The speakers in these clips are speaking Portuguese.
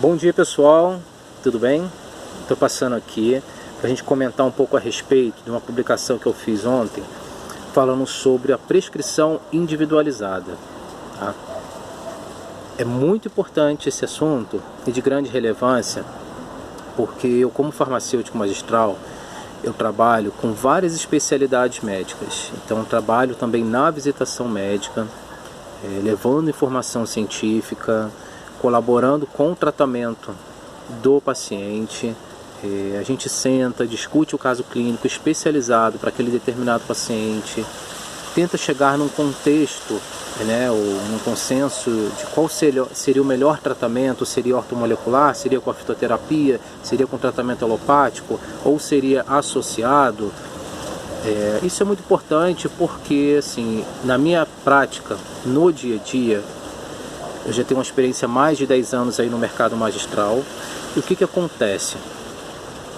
Bom dia pessoal, tudo bem? Estou passando aqui para a gente comentar um pouco a respeito de uma publicação que eu fiz ontem falando sobre a prescrição individualizada, tá? É muito importante esse assunto e de grande relevância porque eu, como farmacêutico magistral, eu trabalho com várias especialidades médicas. Então eu trabalho também na visitação médica, levando informação científica, colaborando com o tratamento do paciente. A gente senta, discute o caso clínico especializado para aquele determinado paciente, tenta chegar num contexto, ou num consenso de qual seria o melhor tratamento. Seria ortomolecular, seria com a fitoterapia, seria com tratamento alopático ou seria associado. Isso é muito importante porque, assim, na minha prática, no dia a dia, eu já tenho uma experiência há mais de 10 anos aí no mercado magistral. E o que acontece?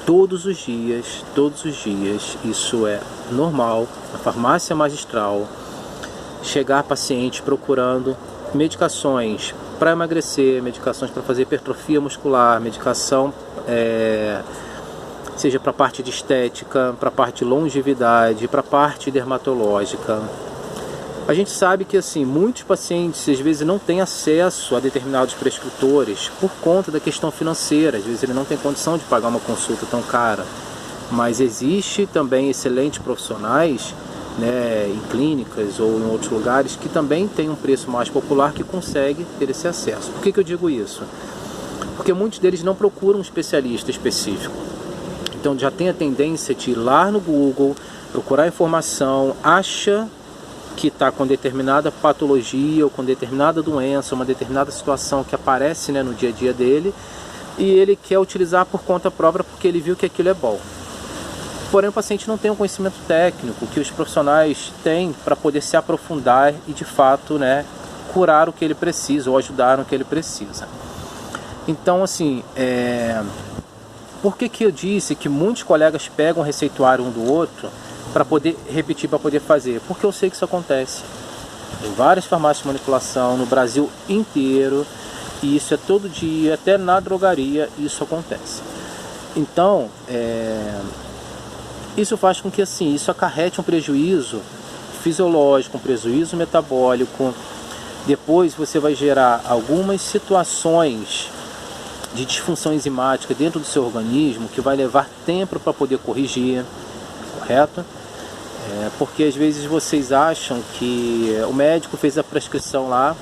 Todos os dias, isso é normal, na farmácia magistral, chegar paciente procurando medicações para emagrecer, medicações para fazer hipertrofia muscular, medicação seja para a parte de estética, para a parte de longevidade, para a parte dermatológica. A gente sabe que, assim, muitos pacientes às vezes não têm acesso a determinados prescritores por conta da questão financeira. Às vezes ele não tem condição de pagar uma consulta tão cara. Mas existe também excelentes profissionais, em clínicas ou em outros lugares que também tem um preço mais popular que consegue ter esse acesso. Por que eu digo isso? Porque muitos deles não procuram um especialista específico. Então já tem a tendência de ir lá no Google, procurar informação, acha que está com determinada patologia ou com determinada doença, uma determinada situação que aparece no dia a dia dele, e ele quer utilizar por conta própria porque ele viu que aquilo é bom. Porém, o paciente não tem um conhecimento técnico que os profissionais têm para poder se aprofundar e, de fato, curar o que ele precisa ou ajudar no que ele precisa. Então, assim, por que eu disse que muitos colegas pegam o receituário um do outro para poder repetir, para poder fazer? Porque eu sei que isso acontece em várias farmácias de manipulação no Brasil inteiro, e isso é todo dia, até na drogaria isso acontece. Então, isso faz com que, assim, isso acarrete um prejuízo fisiológico, um prejuízo metabólico. Depois você vai gerar algumas situações de disfunção enzimática dentro do seu organismo que vai levar tempo para poder corrigir, correto? Porque às vezes vocês acham que o médico fez a prescrição lá,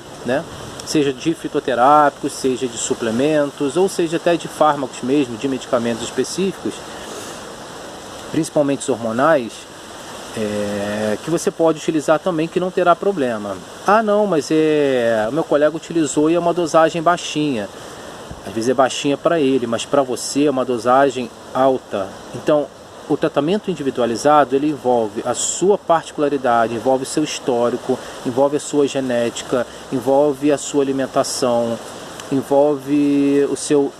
seja de fitoterápicos, seja de suplementos, ou seja até de fármacos mesmo, de medicamentos específicos, principalmente os hormonais, que você pode utilizar também, que não terá problema. Ah não, mas o meu colega utilizou e é uma dosagem baixinha. Às vezes é baixinha para ele, mas para você é uma dosagem alta. Então, o tratamento individualizado, ele envolve a sua particularidade, envolve o seu histórico, envolve a sua genética, envolve a sua alimentação, envolve o seu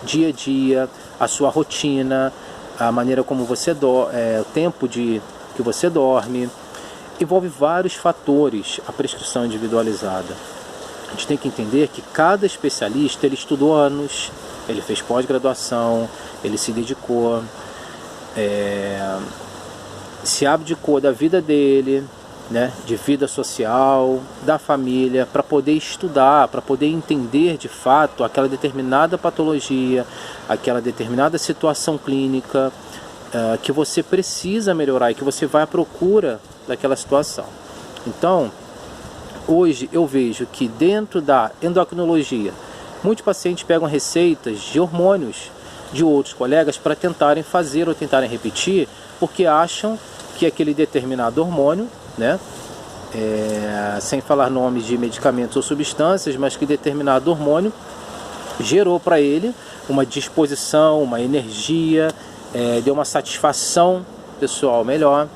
dia a dia, a sua rotina, a maneira como você o tempo que você dorme. Envolve vários fatores a prescrição individualizada. A gente tem que entender que cada especialista, ele estudou anos, ele fez pós-graduação, ele se dedicou, se abdicou da vida dele, de vida social, da família, para poder estudar, para poder entender de fato aquela determinada patologia, aquela determinada situação clínica que você precisa melhorar e que você vai à procura daquela situação. Então, hoje eu vejo que dentro da endocrinologia, muitos pacientes pegam receitas de hormônios de outros colegas para tentarem fazer ou tentarem repetir, porque acham que aquele determinado hormônio, sem falar nomes de medicamentos ou substâncias, mas que determinado hormônio gerou para ele uma disposição, uma energia, deu uma satisfação pessoal melhor.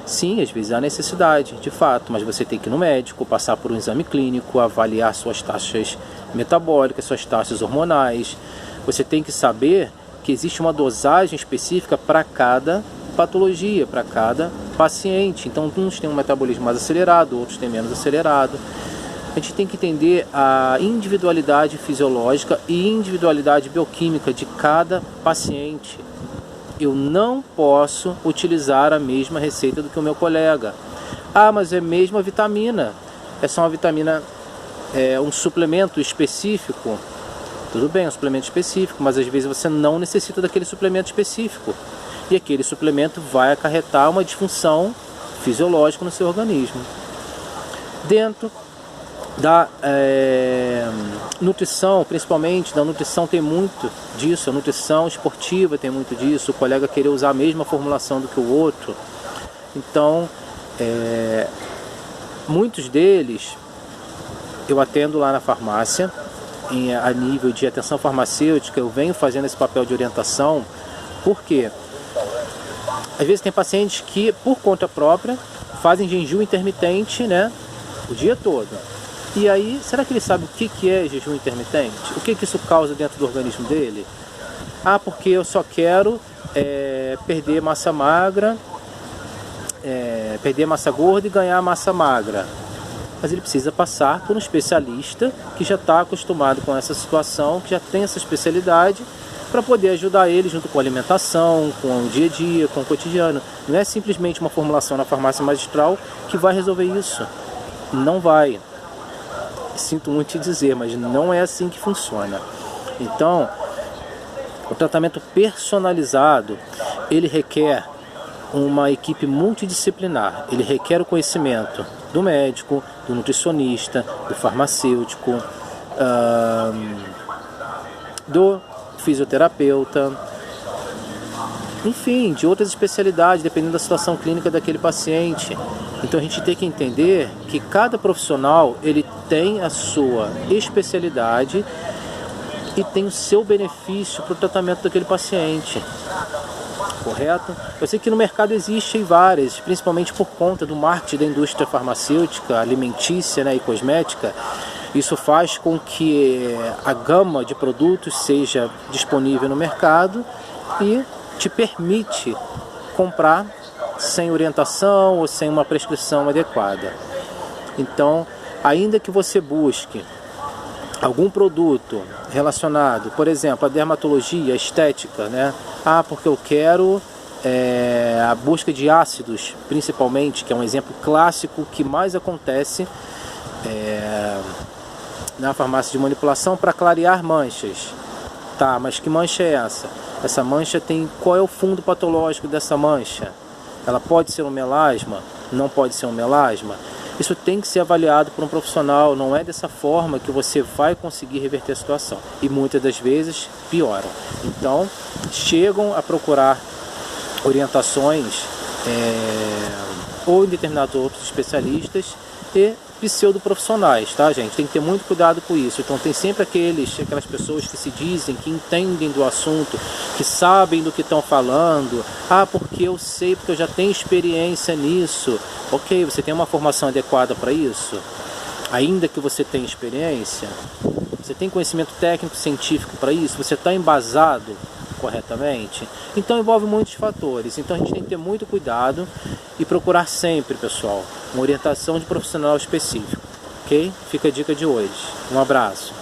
Sim, às vezes há necessidade, de fato, mas você tem que ir no médico, passar por um exame clínico, avaliar suas taxas metabólicas, suas taxas hormonais. Você tem que saber que existe uma dosagem específica para cada patologia, para cada paciente. Então, uns têm um metabolismo mais acelerado, outros têm menos acelerado. a gente tem que entender a individualidade fisiológica e individualidade bioquímica de cada paciente. Eu não posso utilizar a mesma receita do que o meu colega. Ah, mas é a mesma vitamina. É só uma vitamina, um suplemento específico. Tudo bem, um suplemento específico, mas às vezes você não necessita daquele suplemento específico. E aquele suplemento vai acarretar uma disfunção fisiológica no seu organismo. Dentro da nutrição, principalmente da nutrição, tem muito disso. A nutrição esportiva tem muito disso. O colega querer usar a mesma formulação do que o outro. Então, muitos deles eu atendo lá na farmácia, a nível de atenção farmacêutica. Eu venho fazendo esse papel de orientação. Por quê? Às vezes tem pacientes que, por conta própria, fazem jejum intermitente, né, o dia todo. E aí, será que ele sabe o que é jejum intermitente? O que isso causa dentro do organismo dele? Ah, porque eu só quero perder massa magra, perder massa gorda e ganhar massa magra. Mas ele precisa passar por um especialista que já está acostumado com essa situação, que já tem essa especialidade, para poder ajudar ele junto com a alimentação, com o dia a dia, com o cotidiano. Não é simplesmente uma formulação na farmácia magistral que vai resolver isso. Não vai. Sinto muito te dizer, mas não é assim que funciona. Então, o tratamento personalizado, ele requer uma equipe multidisciplinar. Ele requer o conhecimento do médico, do nutricionista, do farmacêutico, do fisioterapeuta, enfim, de outras especialidades, dependendo da situação clínica daquele paciente. Então a gente tem que entender que cada profissional ele tem a sua especialidade e tem o seu benefício para o tratamento daquele paciente. Correto? Eu sei que no mercado existem várias, principalmente por conta do marketing da indústria farmacêutica, alimentícia, né, e cosmética. Isso faz com que a gama de produtos seja disponível no mercado e te permite comprar sem orientação ou sem uma prescrição adequada. Então, ainda que você busque algum produto relacionado, por exemplo, à dermatologia, à estética, né? Ah, porque eu quero a busca de ácidos, principalmente, que é um exemplo clássico que mais acontece na farmácia de manipulação, para clarear manchas. Tá, mas que mancha é essa? Essa mancha tem... Qual é o fundo patológico dessa mancha? Ela pode ser um melasma? Não pode ser um melasma? Isso tem que ser avaliado por um profissional. Não é dessa forma que você vai conseguir reverter a situação. E muitas das vezes pioram. Então, chegam a procurar orientações ou em determinados outros especialistas e pseudoprofissionais, tá, gente? Tem que ter muito cuidado com isso. Então tem sempre aquelas pessoas que se dizem que entendem do assunto, que sabem do que estão falando. Ah, porque eu sei, porque eu já tenho experiência nisso. Ok, você tem uma formação adequada para isso? Ainda que você tenha experiência? Você tem conhecimento técnico, científico para isso? Você está embasado corretamente? Então envolve muitos fatores. Então a gente tem que ter muito cuidado e procurar sempre, pessoal, uma orientação de profissional específico. Ok? Fica a dica de hoje. Um abraço.